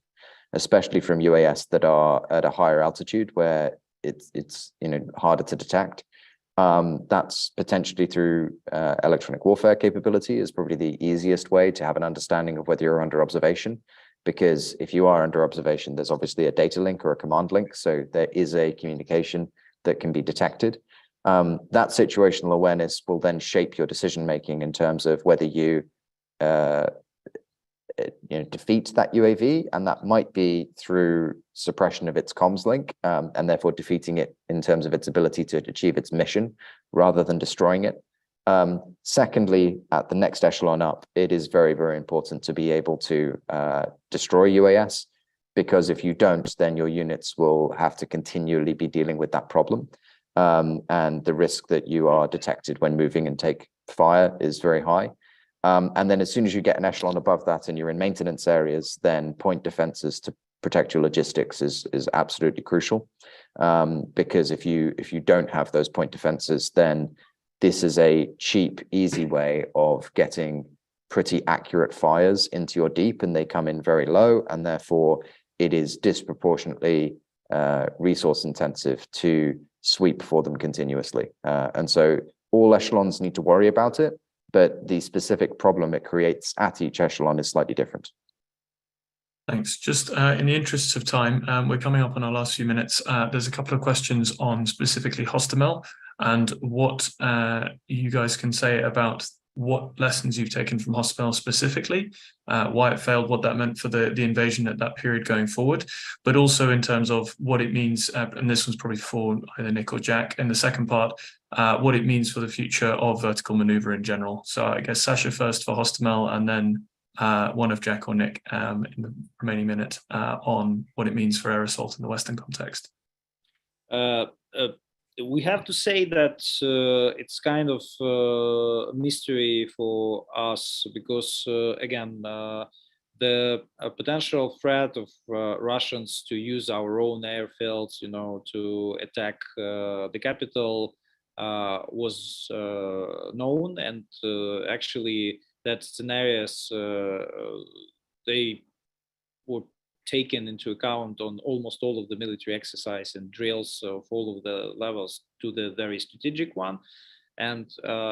Speaker 4: especially from UAS that are at a higher altitude where it's harder to detect. That's potentially through electronic warfare capability is probably the easiest way to have an understanding of whether you're under observation, because if you are under observation, there's obviously a data link or a command link. So there is a communication that can be detected. That situational awareness will then shape your decision-making in terms of whether you defeat that UAV, and that might be through suppression of its comms link, and therefore defeating it in terms of its ability to achieve its mission rather than destroying it. Secondly, at the next echelon up, it is very, very important to be able to destroy UAS, because if you don't, then your units will have to continually be dealing with that problem. And the risk that you are detected when moving and take fire is very high. And then as soon as you get an echelon above that and you're in maintenance areas, then point defenses to protect your logistics is absolutely crucial. Because if you don't have those point defenses, then this is a cheap, easy way of getting pretty accurate fires into your deep, and they come in very low, and therefore it is disproportionately resource intensive to sweep for them continuously. And so all echelons need to worry about it, but the specific problem it creates at each echelon is slightly different.
Speaker 1: Thanks. Just in the interests of time, we're coming up on our last few minutes. There's a couple of questions on specifically Hostomel and what you guys can say about what lessons you've taken from Hostomel specifically, why it failed, what that meant for the invasion at that period going forward, but also in terms of what it means, and this was probably for either Nick or Jack, in the second part, what it means for the future of vertical maneuver in general. So I guess Sasha first for Hostomel, and then one of Jack or Nick in the remaining minute on what it means for air assault in the Western context.
Speaker 3: We have to say that it's kind of a mystery for us, because again, the potential threat of Russians to use our own airfields, to attack the capital was known, and actually that scenarios they were taken into account on almost all of the military exercise and drills of all of the levels to the very strategic one. And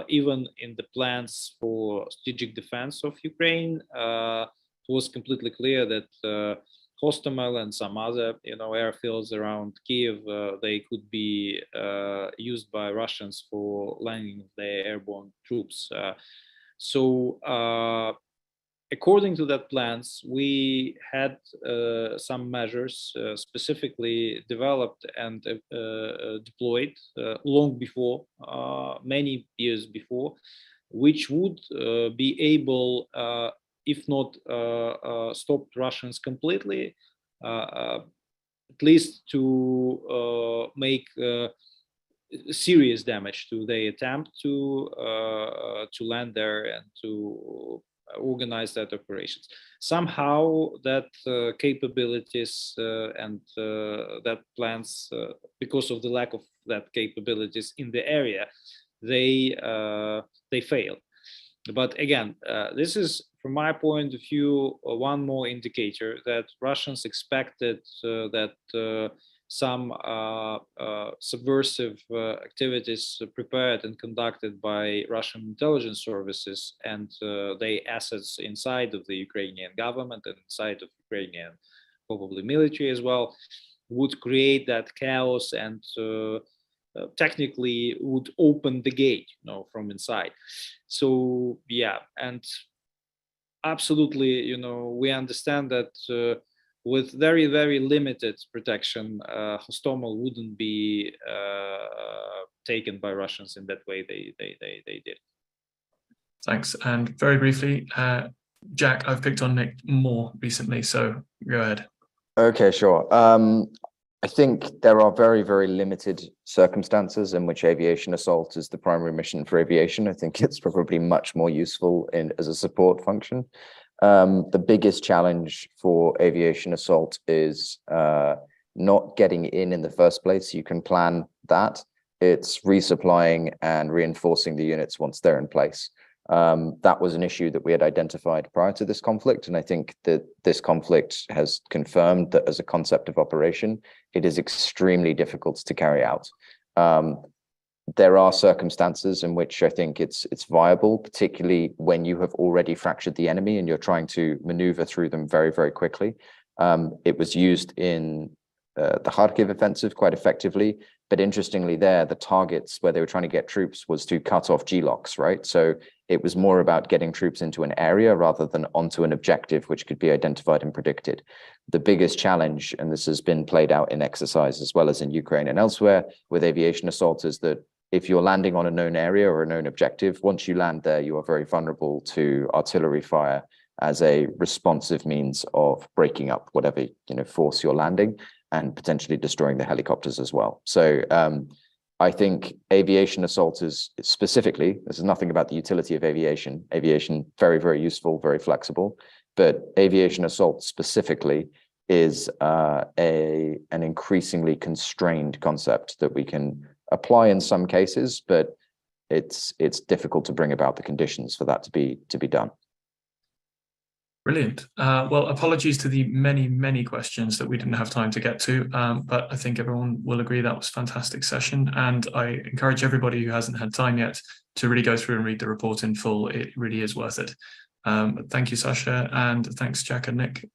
Speaker 3: even in the plans for strategic defense of Ukraine, it was completely clear that Hostomel and some other airfields around Kiev, they could be used by Russians for landing their airborne troops. So according to that plans, we had some measures specifically developed and deployed long before, many years before, which would be able, if not stop Russians completely, at least to make serious damage to their attempt to land there and to organize that operations. Somehow that capabilities and that plans, because of the lack of that capabilities in the area, they failed. But again, this is, from my point of view, one more indicator that Russians expected that some subversive activities prepared and conducted by Russian intelligence services and their assets inside of the Ukrainian government and inside of Ukrainian probably military as well would create that chaos and technically would open the gate, from inside. So yeah, and absolutely, we understand that with very, very limited protection, Hostomel wouldn't be taken by Russians in that way they did.
Speaker 1: Thanks. And very briefly, Jack, I've picked on Nick more recently, so go ahead.
Speaker 4: Okay, sure. I think there are very, very limited circumstances in which aviation assault is the primary mission for aviation. I think it's probably much more useful as a support function. The biggest challenge for aviation assault is not getting in the first place. You can plan that. It's resupplying and reinforcing the units once they're in place. That was an issue that we had identified prior to this conflict, and I think that this conflict has confirmed that as a concept of operation, it is extremely difficult to carry out. There are circumstances in which I think it's viable, particularly when you have already fractured the enemy and you're trying to maneuver through them very, very quickly. It was used in the Kharkiv offensive quite effectively, but interestingly there, the targets where they were trying to get troops was to cut off G-locks, right? So it was more about getting troops into an area rather than onto an objective which could be identified and predicted. The biggest challenge, and this has been played out in exercise as well as in Ukraine and elsewhere with aviation assault, is that if you're landing on a known area or a known objective, once you land there, you are very vulnerable to artillery fire as a responsive means of breaking up whatever force you're landing and potentially destroying the helicopters as well. So I think aviation assault is specifically, this is nothing about the utility of aviation. Aviation, very, very useful, very flexible, but aviation assault specifically is an increasingly constrained concept that we can apply in some cases, but it's difficult to bring about the conditions for that to be done.
Speaker 1: Brilliant. Well, apologies to the many, many questions that we didn't have time to get to, but I think everyone will agree that was a fantastic session. And I encourage everybody who hasn't had time yet to really go through and read the report in full. It really is worth it. Thank you, Sasha, and thanks, Jack and Nick.